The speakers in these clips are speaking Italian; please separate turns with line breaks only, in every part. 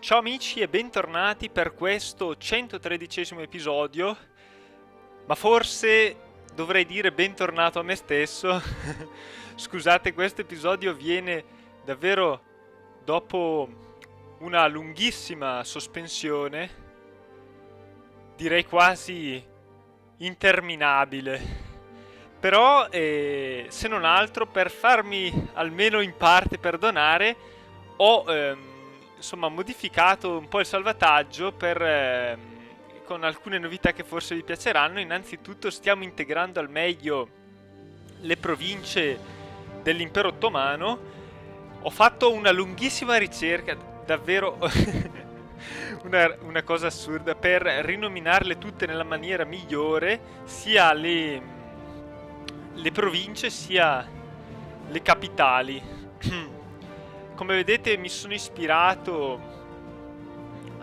Ciao amici e bentornati per questo 113esimo episodio, ma forse dovrei dire bentornato a me stesso. Scusate, questo episodio viene davvero dopo una lunghissima sospensione, direi quasi interminabile. Però, se non altro, per farmi almeno in parte perdonare, ho insomma modificato un po' il salvataggio con alcune novità che forse vi piaceranno. Innanzitutto stiamo integrando al meglio le province dell'impero ottomano. Ho fatto una lunghissima ricerca, davvero una cosa assurda, per rinominarle tutte nella maniera migliore, sia le province sia le capitali. Come vedete mi sono ispirato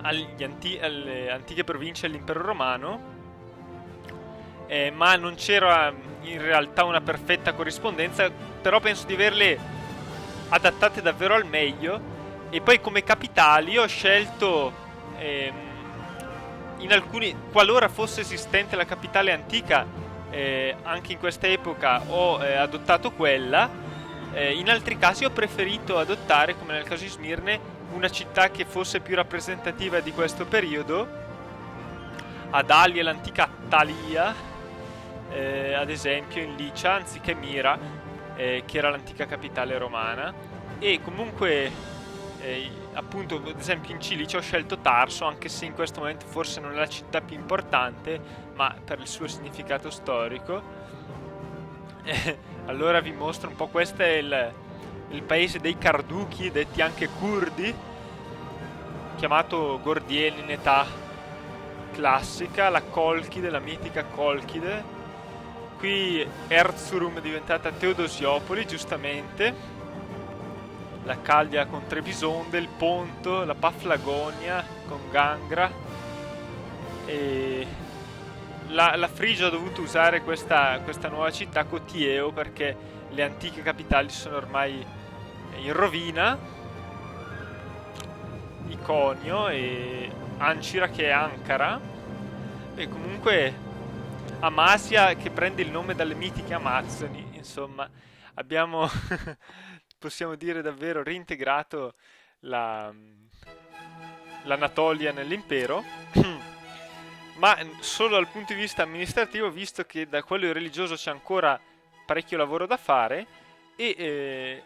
alle antiche province dell'impero romano, ma non c'era in realtà una perfetta corrispondenza, però penso di averle adattate davvero al meglio. E poi come capitali ho scelto, in alcuni, qualora fosse esistente la capitale antica, anche in questa epoca ho adottato quella. In altri casi ho preferito adottare, come nel caso di Smirne, una città che fosse più rappresentativa di questo periodo. Adalia, l'antica Thalia, ad esempio in Licia, anziché Mira, che era l'antica capitale romana. E comunque, appunto, ad esempio in Cilicia ho scelto Tarso, anche se in questo momento forse non è la città più importante, ma per il suo significato storico. Allora vi mostro un po', questo è il paese dei Carduchi, detti anche curdi, chiamato Gordieni in età classica, la Colchide, la mitica Colchide. Qui Erzurum è diventata Teodosiopoli, giustamente, la Caglia con Trebisonde, il Ponto, la Paflagonia con Gangra, e la Frigia ha dovuto usare questa nuova città, Cotieo, perché le antiche capitali sono ormai in rovina. Iconio e Ancira, che è Ankara, e comunque Amasya, che prende il nome dalle mitiche Amazzoni. Insomma, abbiamo possiamo dire davvero reintegrato la, l'Anatolia nell'impero. Ma solo dal punto di vista amministrativo, visto che da quello religioso c'è ancora parecchio lavoro da fare, e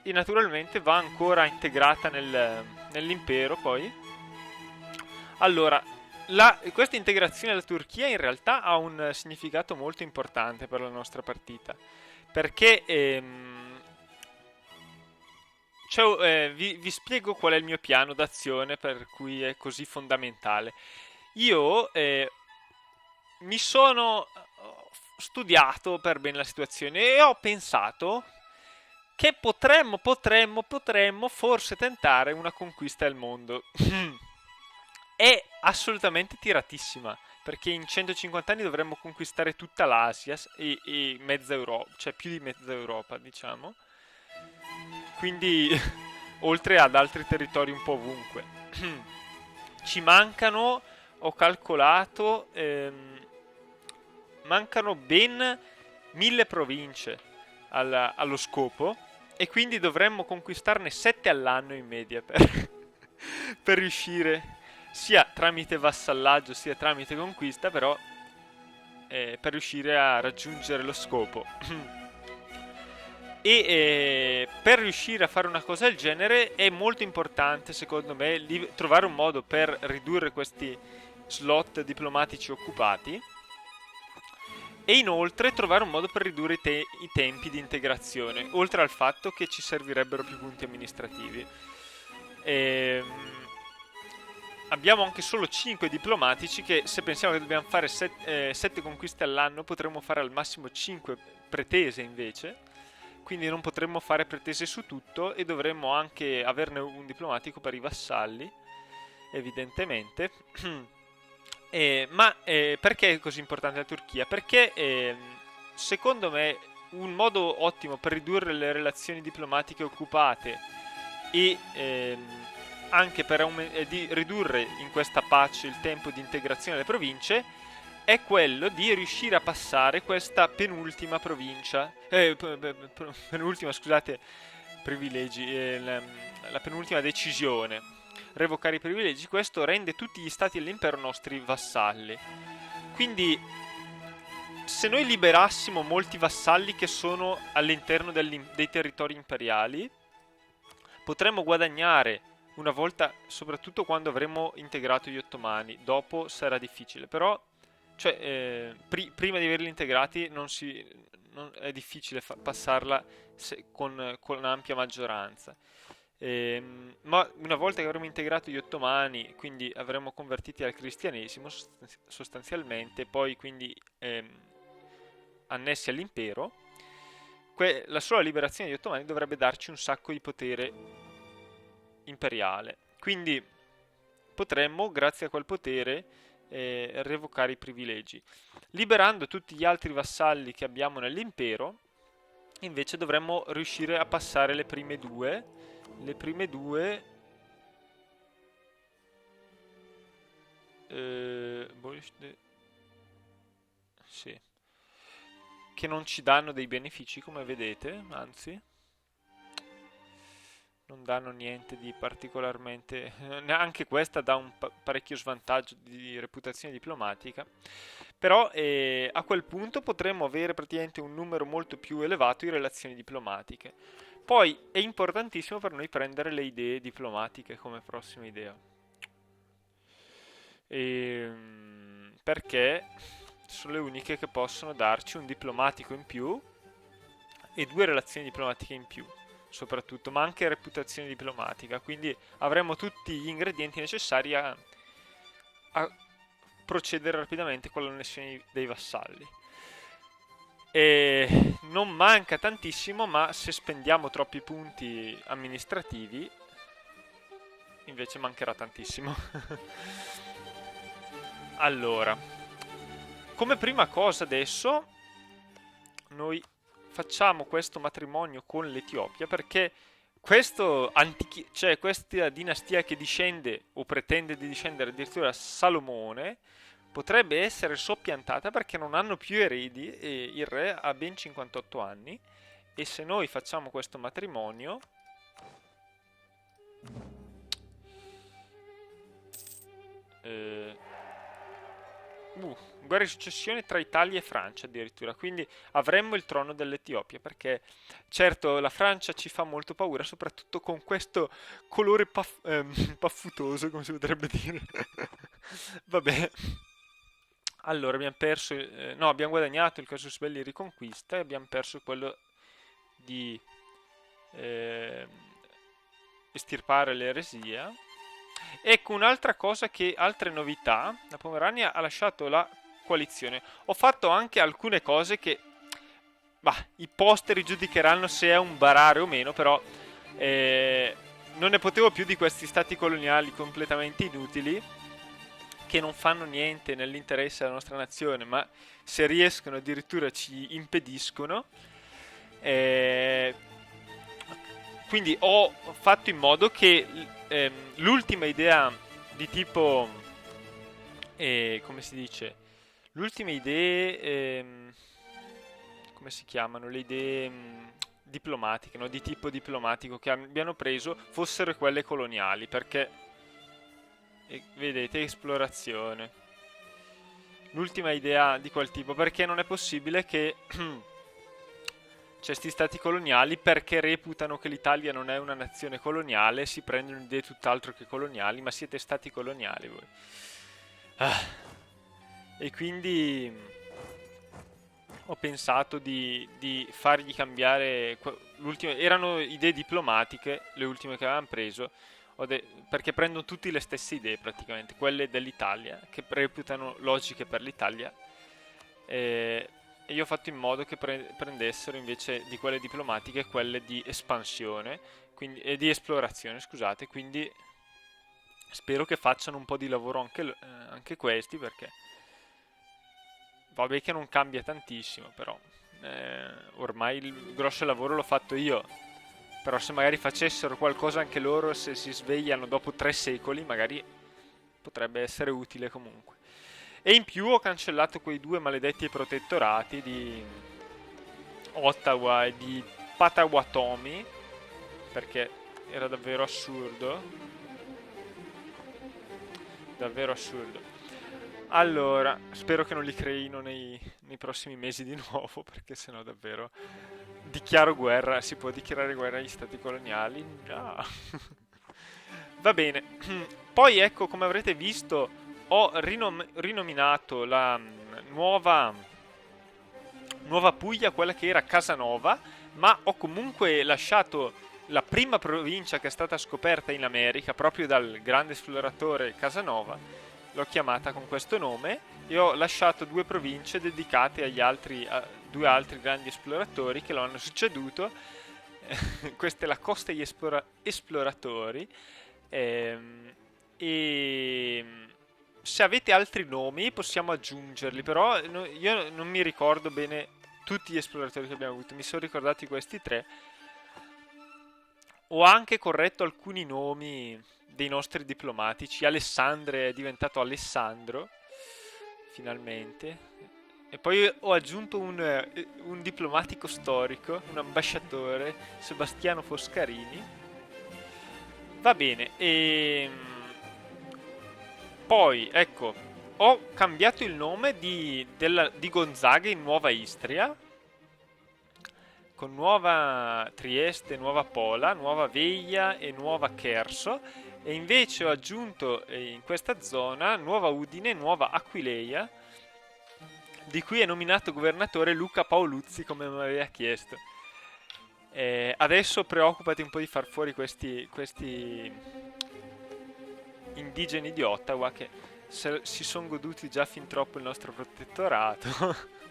naturalmente va ancora integrata nell'impero poi. Allora, questa integrazione della Turchia in realtà ha un significato molto importante per la nostra partita, perché vi spiego qual è il mio piano d'azione per cui è così fondamentale. Io mi sono studiato per bene la situazione e ho pensato che potremmo forse tentare una conquista del mondo. È assolutamente tiratissima, perché in 150 anni dovremmo conquistare tutta l'Asia e mezza Europa, cioè più di mezza Europa, diciamo. Quindi, oltre ad altri territori un po' ovunque. Ci mancano, ho calcolato, mancano ben 1000 province allo scopo, e quindi dovremmo conquistarne 7 all'anno in media per riuscire, sia tramite vassallaggio sia tramite conquista, però per riuscire a raggiungere lo scopo. E per riuscire a fare una cosa del genere è molto importante, secondo me, trovare un modo per ridurre questi slot diplomatici occupati, e inoltre trovare un modo per ridurre i tempi di integrazione, oltre al fatto che ci servirebbero più punti amministrativi. Abbiamo anche solo 5 diplomatici, che se pensiamo che dobbiamo fare 7 conquiste all'anno, potremmo fare al massimo 5 pretese invece, quindi non potremmo fare pretese su tutto, e dovremmo anche averne un diplomatico per i vassalli, evidentemente. Perché è così importante la Turchia? Perché secondo me un modo ottimo per ridurre le relazioni diplomatiche occupate e anche per di ridurre in questa patch il tempo di integrazione delle province, è quello di riuscire a passare questa penultima provincia, penultima, scusate, privilegi, la penultima decisione, revocare i privilegi. Questo rende tutti gli stati dell'impero nostri vassalli. Quindi, se noi liberassimo molti vassalli che sono all'interno dei territori imperiali, potremmo guadagnare una volta, soprattutto quando avremo integrato gli ottomani. Dopo sarà difficile, però cioè, prima di averli integrati è difficile passarla con ampia maggioranza. Ma una volta che avremo integrato gli ottomani, quindi avremo convertiti al cristianesimo sostanzialmente, poi quindi annessi all'impero, la sola liberazione degli ottomani dovrebbe darci un sacco di potere imperiale. Quindi potremmo, grazie a quel potere, revocare i privilegi. Liberando tutti gli altri vassalli che abbiamo nell'impero, invece dovremmo riuscire a passare le prime due. Le prime due... sì. Che non ci danno dei benefici, come vedete, anzi non danno niente di particolarmente, anche questa dà un parecchio svantaggio di reputazione diplomatica, però a quel punto potremmo avere praticamente un numero molto più elevato di relazioni diplomatiche. Poi è importantissimo per noi prendere le idee diplomatiche come prossima idea, perché sono le uniche che possono darci un diplomatico in più e due relazioni diplomatiche in più soprattutto, ma anche reputazione diplomatica, quindi avremo tutti gli ingredienti necessari a procedere rapidamente con l'annessione dei vassalli. E non manca tantissimo, ma se spendiamo troppi punti amministrativi invece mancherà tantissimo. Allora, come prima cosa adesso noi facciamo questo matrimonio con l'Etiopia, perché cioè questa dinastia che discende o pretende di discendere addirittura da Salomone potrebbe essere soppiantata perché non hanno più eredi e il re ha ben 58 anni, e se noi facciamo questo matrimonio guerra di successione tra Italia e Francia addirittura, quindi avremmo il trono dell'Etiopia, perché certo la Francia ci fa molto paura, soprattutto con questo colore paffutoso, come si potrebbe dire. Vabbè. Allora, abbiamo perso, no, abbiamo guadagnato il casus belli riconquista e abbiamo perso quello di eh, estirpare l'eresia. Ecco un'altra cosa, altre novità, la Pomerania ha lasciato la coalizione. Ho fatto anche alcune cose che, bah, i posteri giudicheranno se è un barare o meno, però non ne potevo più di questi stati coloniali completamente inutili, che non fanno niente nell'interesse della nostra nazione, ma se riescono addirittura ci impediscono. Eh, quindi ho fatto in modo che l'ultima idea di tipo, come si dice, l'ultima idee, come si chiamano, le idee diplomatiche, no? Di tipo diplomatico che abbiano preso fossero quelle coloniali, perché vedete, esplorazione. L'ultima idea di quel tipo, perché non è possibile che questi stati coloniali, perché reputano che l'Italia non è una nazione coloniale, si prendono idee tutt'altro che coloniali, ma siete stati coloniali voi. E quindi ho pensato di fargli cambiare erano idee diplomatiche le ultime che avevamo preso, perché prendono tutti le stesse idee praticamente, quelle dell'Italia, che reputano logiche per l'Italia, e io ho fatto in modo che prendessero invece di quelle diplomatiche quelle di espansione, quindi, e di esplorazione, scusate, quindi spero che facciano un po' di lavoro anche questi, perché vabbè che non cambia tantissimo, però ormai il grosso lavoro l'ho fatto io. Però se magari facessero qualcosa anche loro, se si svegliano dopo 3 secoli, magari potrebbe essere utile comunque. E in più ho cancellato quei due maledetti protettorati di Ottawa e di Potawatomi, perché era davvero assurdo. Davvero assurdo. Allora, spero che non li creino nei prossimi mesi di nuovo, perché sennò davvero dichiaro guerra. Si può dichiarare guerra agli stati coloniali? No. Va bene. Poi ecco, come avrete visto, ho rinominato la nuova Puglia, quella che era Casanova, ma ho comunque lasciato la prima provincia che è stata scoperta in America proprio dal grande esploratore Casanova, l'ho chiamata con questo nome e ho lasciato due province dedicate a due altri grandi esploratori che lo hanno succeduto. Questa è la costa degli esploratori. E se avete altri nomi possiamo aggiungerli, però io non mi ricordo bene tutti gli esploratori che abbiamo avuto, mi sono ricordati questi tre. Ho anche corretto alcuni nomi dei nostri diplomatici. Alessandre è diventato Alessandro, finalmente. E poi ho aggiunto un diplomatico storico, un ambasciatore, Sebastiano Foscarini. Va bene, e poi ecco, ho cambiato il nome di Gonzaga in Nuova Istria, con Nuova Trieste, Nuova Pola, Nuova Veglia e Nuova Cherso, e invece ho aggiunto in questa zona Nuova Udine e Nuova Aquileia, di cui è nominato governatore Luca Paoluzzi, come mi aveva chiesto. Adesso preoccupati un po' di far fuori questi indigeni di Ottawa che si sono goduti già fin troppo il nostro protettorato.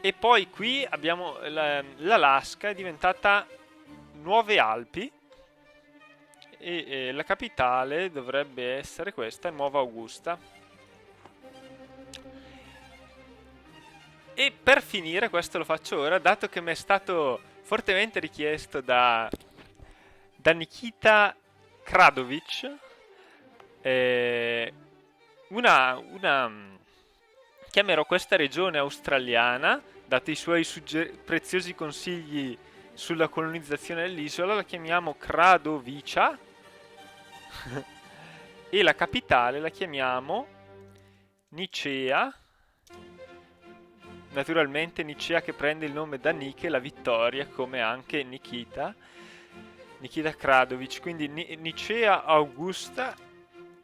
E poi qui abbiamo l'Alaska, è diventata Nuove Alpi e la capitale dovrebbe essere questa, Nuova Augusta. E per finire, questo lo faccio ora, dato che mi è stato fortemente richiesto da Nikita Kradovic, chiamerò questa regione australiana, dati i suoi preziosi consigli sulla colonizzazione dell'isola, la chiamiamo Kradovica e la capitale la chiamiamo Nicea. Naturalmente Nicea che prende il nome da Nike, la vittoria, come anche Nikita Kradovic, quindi Nicea Augusta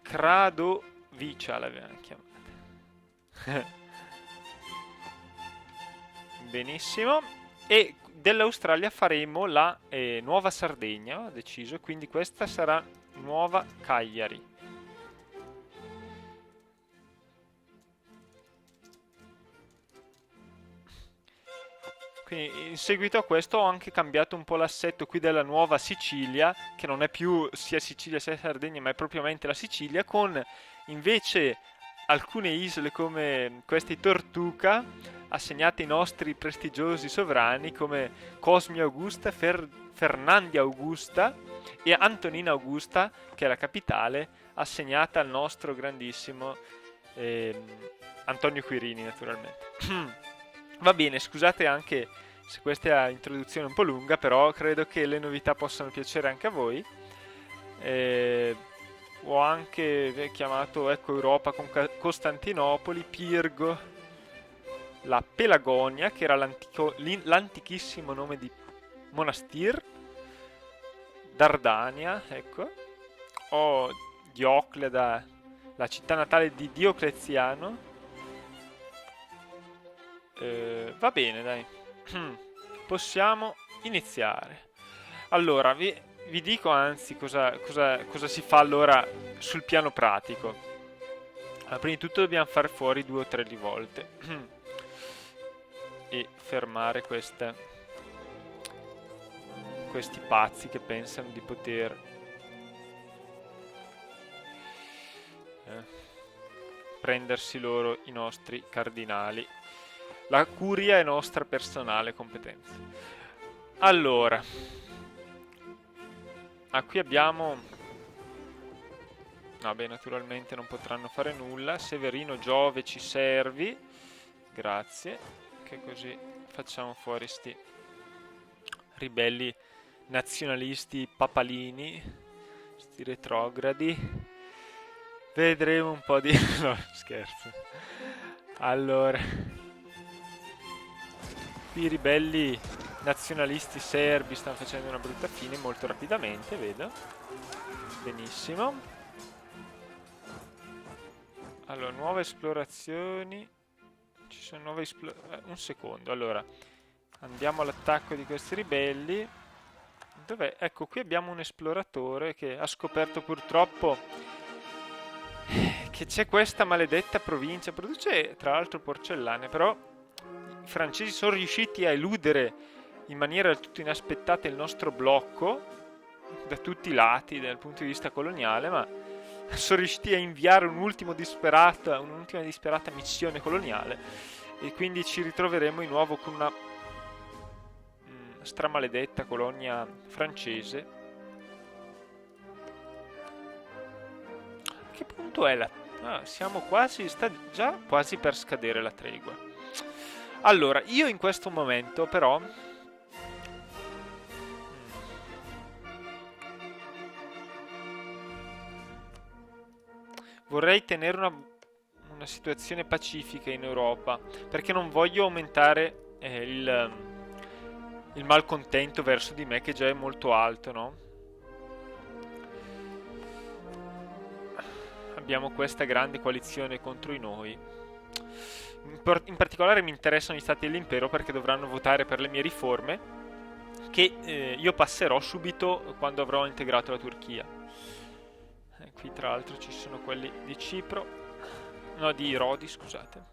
Kradovica l'avevano chiamata. Benissimo. E dell'Australia faremo la Nuova Sardegna, ho deciso, quindi questa sarà Nuova Cagliari. Quindi in seguito a questo ho anche cambiato un po' l'assetto qui della Nuova Sicilia, che non è più sia Sicilia sia Sardegna, ma è propriamente la Sicilia, con invece alcune isole come questi Tortuca, assegnate ai nostri prestigiosi sovrani come Cosmi Augusta, Fernandi Augusta e Antonina Augusta, che è la capitale, assegnata al nostro grandissimo Antonio Quirini, naturalmente. Va bene, scusate anche se questa introduzione è un po' lunga, però credo che le novità possano piacere anche a voi. Ho anche chiamato Europa con Costantinopoli, Pirgo, la Pelagonia, che era l'antichissimo nome di Monastir, Dardania, ecco. Ho Diocleda, la città natale di Diocleziano. Va bene, dai. Possiamo iniziare. Allora, vi dico anzi cosa si fa allora sul piano pratico. Allora, prima di tutto dobbiamo fare fuori 2 o 3 rivolte e fermare questi pazzi che pensano di poter prendersi loro i nostri cardinali. La curia è nostra personale competenza. Allora, qui abbiamo... Vabbè, naturalmente non potranno fare nulla. Severino Giove, ci servi. Grazie. Che così facciamo fuori sti ribelli nazionalisti papalini, sti retrogradi. Vedremo un po' di... No, scherzo. Allora, i ribelli nazionalisti serbi stanno facendo una brutta fine molto rapidamente, vedo. Benissimo. Allora, nuove esplorazioni. Ci sono nuove esplorazioni. Un secondo, allora. Andiamo all'attacco di questi ribelli. Dov'è? Ecco, qui abbiamo un esploratore che ha scoperto purtroppo che c'è questa maledetta provincia. Produce tra l'altro porcellane, però i francesi sono riusciti a eludere in maniera del tutto inaspettata il nostro blocco da tutti i lati dal punto di vista coloniale, ma sono riusciti a inviare un'ultima disperata missione coloniale e quindi ci ritroveremo di nuovo con una stramaledetta colonia francese. A che punto è la... siamo quasi... sta già quasi per scadere la tregua. Allora, io in questo momento però... vorrei tenere una situazione pacifica in Europa, perché non voglio aumentare il malcontento verso di me, che già è molto alto, no? Abbiamo questa grande coalizione contro di noi. In particolare mi interessano gli stati dell'impero, perché dovranno votare per le mie riforme, che io passerò subito quando avrò integrato la Turchia. Qui tra l'altro ci sono quelli di Cipro, no, di Rodi, scusate.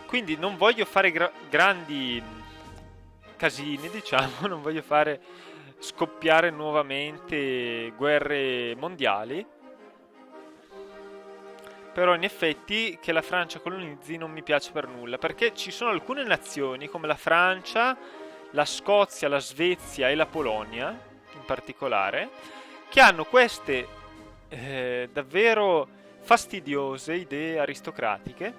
Quindi non voglio fare grandi casini, diciamo, non voglio fare scoppiare nuovamente guerre mondiali. Però in effetti che la Francia colonizzi non mi piace per nulla, perché ci sono alcune nazioni come la Francia, la Scozia, la Svezia e la Polonia in particolare, che hanno queste davvero fastidiose idee aristocratiche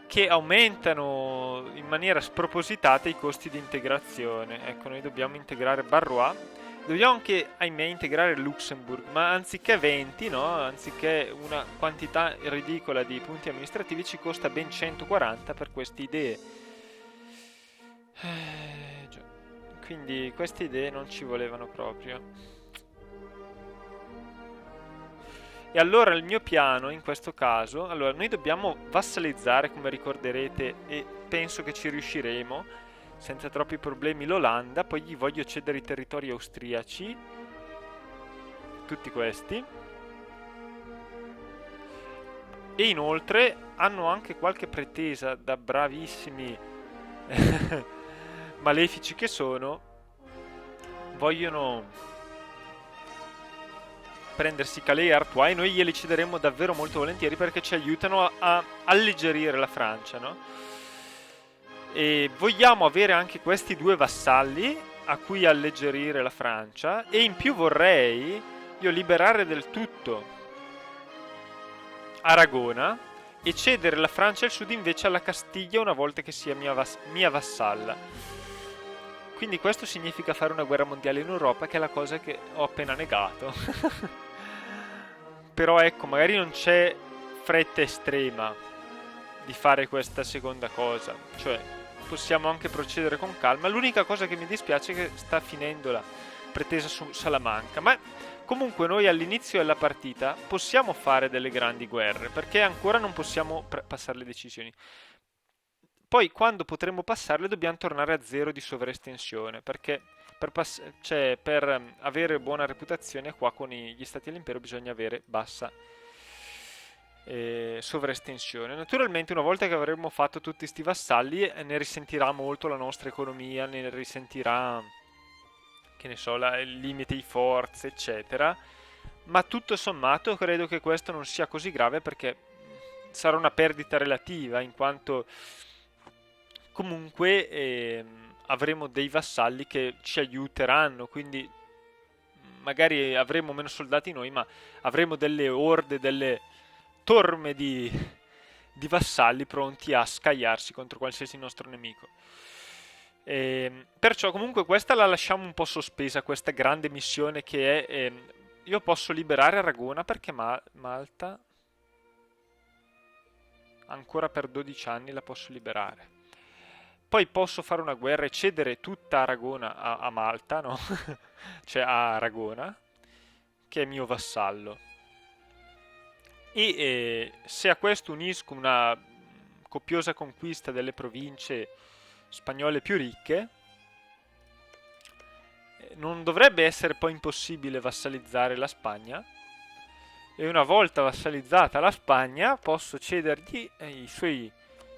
che aumentano in maniera spropositata i costi di integrazione. Ecco, noi dobbiamo integrare Barrois, dobbiamo anche, ahimè, integrare Luxemburg, ma anziché 20, no? Anziché una quantità ridicola di punti amministrativi, ci costa ben 140 per queste idee. Quindi queste idee non ci volevano proprio. E allora il mio piano in questo caso, allora noi dobbiamo vassalizzare, come ricorderete, e penso che ci riusciremo senza troppi problemi, l'Olanda, poi gli voglio cedere i territori austriaci, tutti questi, e inoltre hanno anche qualche pretesa, da bravissimi malefici che sono, vogliono prendersi Calais e Artois, e noi glieli cederemo davvero molto volentieri perché ci aiutano a alleggerire la Francia, no? E vogliamo avere anche questi due vassalli a cui alleggerire la Francia, e in più vorrei io liberare del tutto Aragona e cedere la Francia e il sud invece alla Castiglia una volta che sia mia vassalla. Quindi questo significa fare una guerra mondiale in Europa, che è la cosa che ho appena negato. Però ecco, magari non c'è fretta estrema di fare questa seconda cosa, cioè possiamo anche procedere con calma. L'unica cosa che mi dispiace è che sta finendo la pretesa su Salamanca, ma comunque noi all'inizio della partita possiamo fare delle grandi guerre, perché ancora non possiamo passare le decisioni. Poi quando potremo passarle dobbiamo tornare a zero di sovraestensione, perché per avere buona reputazione qua con gli stati dell'impero bisogna avere bassa sovraestensione. Naturalmente una volta che avremo fatto tutti questi vassalli ne risentirà molto la nostra economia, ne risentirà, che ne so, il limite di forze, eccetera, ma tutto sommato credo che questo non sia così grave, perché sarà una perdita relativa, in quanto comunque avremo dei vassalli che ci aiuteranno, quindi magari avremo meno soldati noi, ma avremo delle orde, delle torme di vassalli pronti a scagliarsi contro qualsiasi nostro nemico. Perciò comunque questa la lasciamo un po' sospesa, questa grande missione che è... io posso liberare Aragona perché Malta ancora per 12 anni la posso liberare. Poi posso fare una guerra e cedere tutta Aragona a Malta, no? Cioè a Aragona, che è mio vassallo. E se a questo unisco una copiosa conquista delle province spagnole più ricche, non dovrebbe essere poi impossibile vassalizzare la Spagna. E una volta vassalizzata la Spagna, posso cedergli i suoi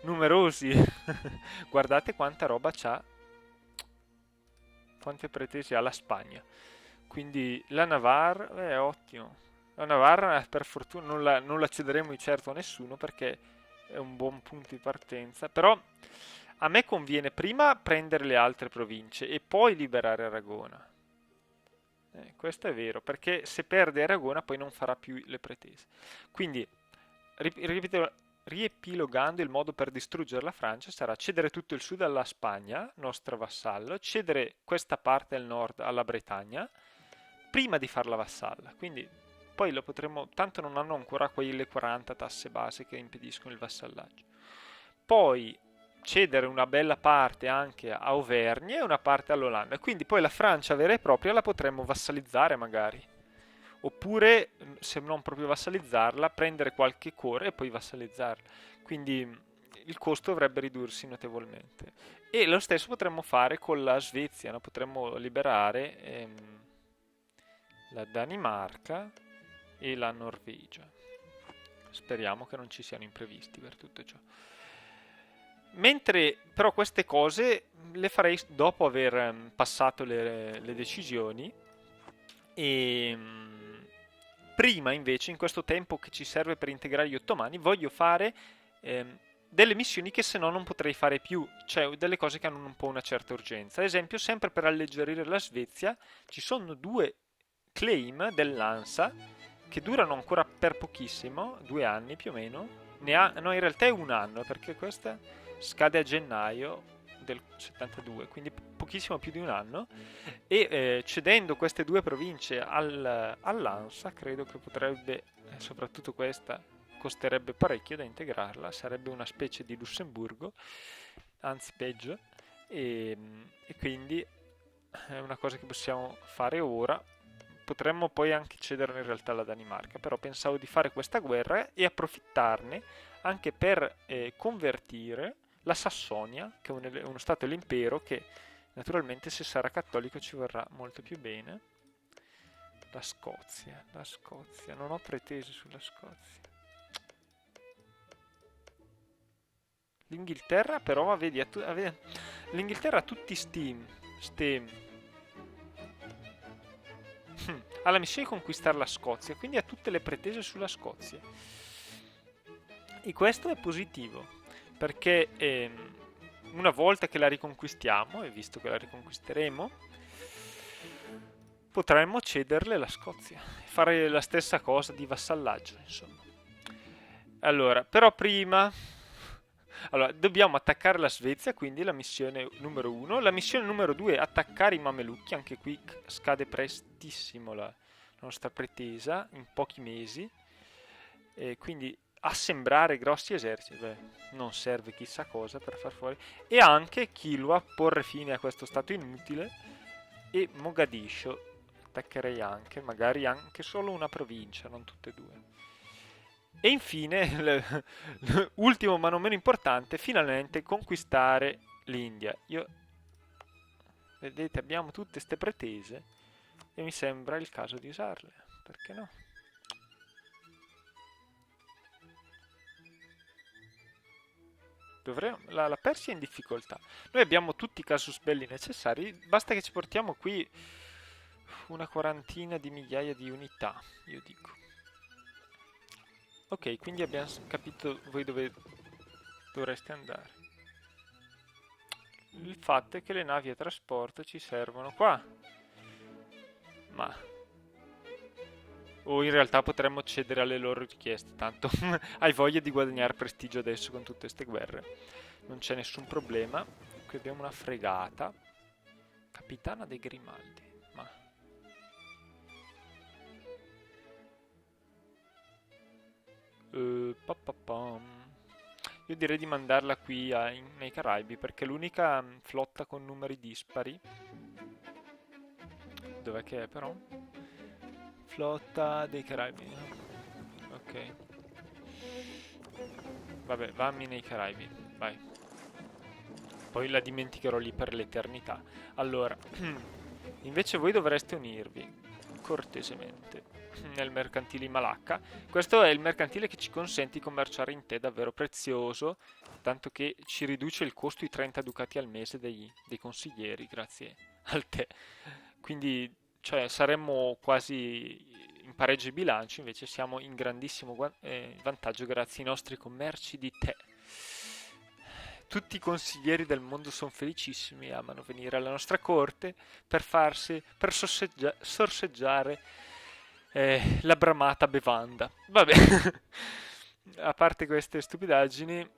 numerosi. Guardate quanta roba c'ha, quante pretese ha la Spagna. Quindi la Navarra è ottimo. La Navarra, per fortuna, non la cederemo di certo a nessuno perché è un buon punto di partenza. Però a me conviene prima prendere le altre province e poi liberare Aragona. Questo è vero, perché se perde Aragona poi non farà più le pretese. Quindi, riepilogando, il modo per distruggere la Francia sarà cedere tutto il sud alla Spagna, nostro vassallo, cedere questa parte del nord alla Bretagna, prima di farla vassalla. Quindi poi lo potremo, tanto non hanno ancora quelle 40 tasse base che impediscono il vassallaggio. Poi cedere una bella parte anche a Auvergne e una parte all'Olanda. Quindi poi la Francia vera e propria la potremmo vassalizzare magari. Oppure, se non proprio vassalizzarla, prendere qualche core e poi vassalizzarla. Quindi il costo dovrebbe ridursi notevolmente. E lo stesso potremmo fare con la Svezia, no? Potremmo liberare la Danimarca e la Norvegia. Speriamo che non ci siano imprevisti per tutto ciò. Mentre però queste cose le farei dopo aver passato le decisioni e prima invece, in questo tempo che ci serve per integrare gli ottomani, voglio fare delle missioni che se no non potrei fare più, cioè delle cose che hanno un po' una certa urgenza. Ad esempio, sempre per alleggerire la Svezia, ci sono 2 claim dell'ANSA che durano ancora per pochissimo, 2 anni più o meno. No, in realtà è 1 anno, perché questa scade a gennaio del 72, quindi pochissimo più di 1 anno. E cedendo queste 2 province all'ANSA, credo che potrebbe, soprattutto questa, costerebbe parecchio da integrarla, sarebbe una specie di Lussemburgo, anzi peggio, e quindi è una cosa che possiamo fare ora. Potremmo poi anche cedere in realtà alla Danimarca, però pensavo di fare questa guerra e approfittarne anche per convertire la Sassonia, che è uno stato dell'impero che naturalmente se sarà cattolico ci vorrà molto più bene. La Scozia, non ho pretese sulla Scozia. L'Inghilterra però, vedi, l'Inghilterra ha tutti ha la missione di conquistare la Scozia, quindi ha tutte le pretese sulla Scozia. E questo è positivo, perché una volta che la riconquistiamo, e visto che la riconquisteremo, potremmo cederle la Scozia, fare la stessa cosa di vassallaggio, insomma. Allora, però prima... Allora, dobbiamo attaccare la Svezia, quindi la missione numero 1. La missione numero 2 è attaccare i Mamelucchi, anche qui scade prestissimo la nostra pretesa, in pochi mesi. E quindi assembrare grossi eserciti, beh, non serve chissà cosa per far fuori. E anche Kilwa, porre fine a questo stato inutile. E Mogadiscio, attaccherei anche, magari anche solo una provincia, non tutte e due. E infine, ultimo ma non meno importante, finalmente conquistare l'India. Vedete, abbiamo tutte queste pretese e mi sembra il caso di usarle, perché no? La Persia è in difficoltà. Noi abbiamo tutti i casus belli necessari, basta che ci portiamo qui una quarantina di migliaia di unità, io dico. Ok, quindi abbiamo capito voi dove dovreste andare. il fatto è che le navi a trasporto ci servono qua. Ma... O in realtà potremmo cedere alle loro richieste, tanto hai voglia di guadagnare prestigio adesso con tutte queste guerre. Non c'è nessun problema. Qui abbiamo una fregata. Capitana dei Grimaldi. Ma... pa. Io direi di mandarla qui nei Caraibi perché è l'unica flotta con numeri dispari. Dov'è che è però? Flotta dei Caraibi. Ok. Vabbè, vammi nei Caraibi. Vai. Poi la dimenticherò lì per l'eternità. Allora, invece voi dovreste unirvi cortesemente nel mercantile Malacca. Questo è il mercantile che ci consente di commerciare in tè davvero prezioso, tanto che ci riduce il costo di 30 ducati al mese dei consiglieri, grazie al tè. Quindi, cioè, saremmo quasi in pareggio di bilancio, invece siamo in grandissimo vantaggio grazie ai nostri commerci di tè. Tutti i consiglieri del mondo sono felicissimi, amano venire alla nostra corte per sorseggiare la bramata bevanda. Vabbè, a parte queste stupidaggini,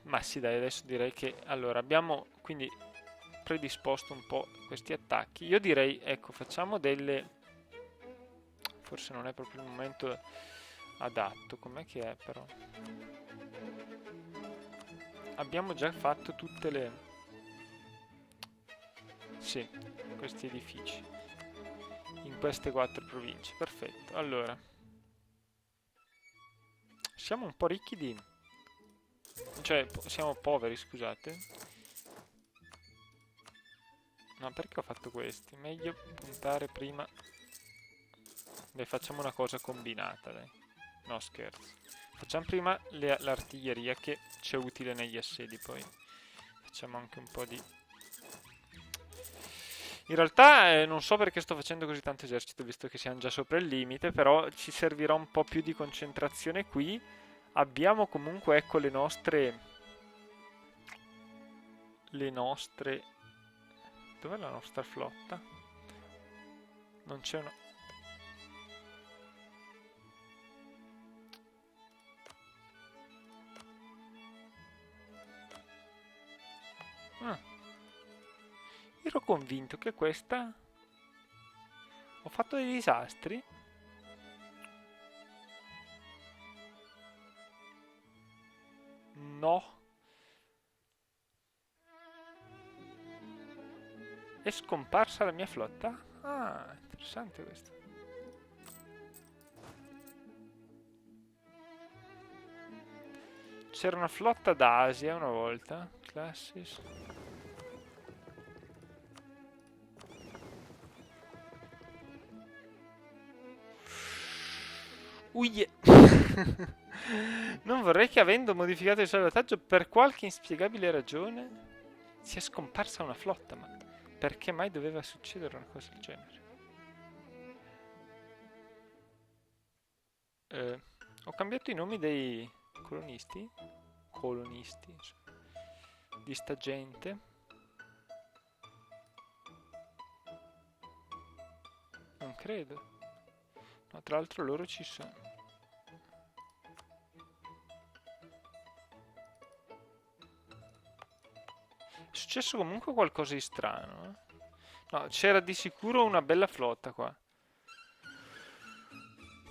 ma sì, dai, adesso direi che allora abbiamo quindi predisposto un po' questi attacchi. Io direi, ecco, facciamo delle. Forse non è proprio il momento adatto, com'è che è però? Abbiamo già fatto tutte le... Sì, questi edifici. In queste 4 province. Perfetto. Allora. Siamo un po' ricchi di... Cioè, siamo poveri, scusate. No, perché ho fatto questi? Meglio puntare prima... Dai, facciamo una cosa combinata, dai. No, scherzo. Facciamo prima l'artiglieria che c'è utile negli assedi, poi facciamo anche un po' di... In realtà non so perché sto facendo così tanto esercito, visto che siamo già sopra il limite, però ci servirà un po' più di concentrazione qui. Abbiamo comunque, ecco, le nostre... Dov'è la nostra flotta? Non c'è una... Ah. Ero convinto che questa... Ho fatto dei disastri? No. È scomparsa la mia flotta? Ah, interessante questo. C'era una flotta d'Asia una volta. Classis. Uie. Non vorrei che avendo modificato il salvataggio per qualche inspiegabile ragione sia scomparsa una flotta, ma perché mai doveva succedere una cosa del genere? Ho cambiato i nomi dei colonisti? Colonisti, insomma, di sta gente. Non credo. No, tra l'altro loro ci sono. È successo comunque qualcosa di strano, eh? No, c'era di sicuro una bella flotta qua.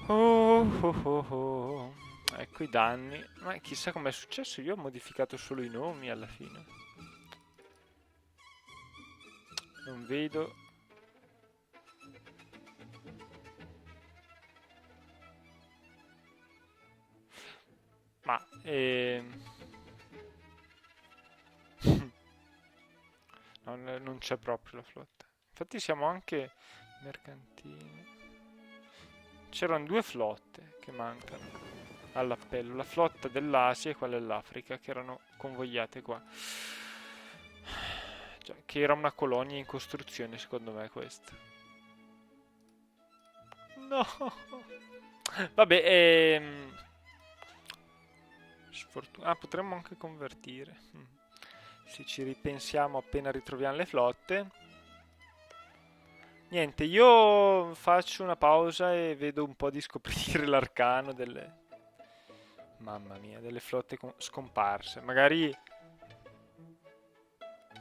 Oh, oh, oh, oh. Ecco i danni. Ma chissà com'è successo, io ho modificato solo i nomi alla fine. Non vedo. Ma non c'è proprio la flotta. Infatti siamo anche mercantili. C'erano 2 flotte che mancano all'appello. La flotta dell'Asia e quella dell'Africa che erano convogliate qua. Cioè, che era una colonia in costruzione, secondo me, questa. No! Vabbè, Ah, potremmo anche convertire. Se ci ripensiamo appena ritroviamo le flotte. Niente, io faccio una pausa e vedo un po' di scoprire l'arcano delle... Mamma mia, delle flotte scomparse. Magari...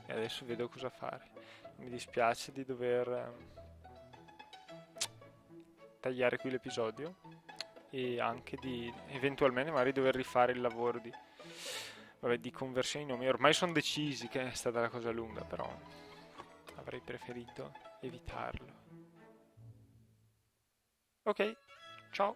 E adesso vedo cosa fare. Mi dispiace di dover tagliare qui l'episodio e anche di eventualmente magari dover rifare il lavoro di, vabbè, di conversione di nomi. Ormai sono decisi che è stata la cosa lunga, però avrei preferito evitarlo. Ok, ciao.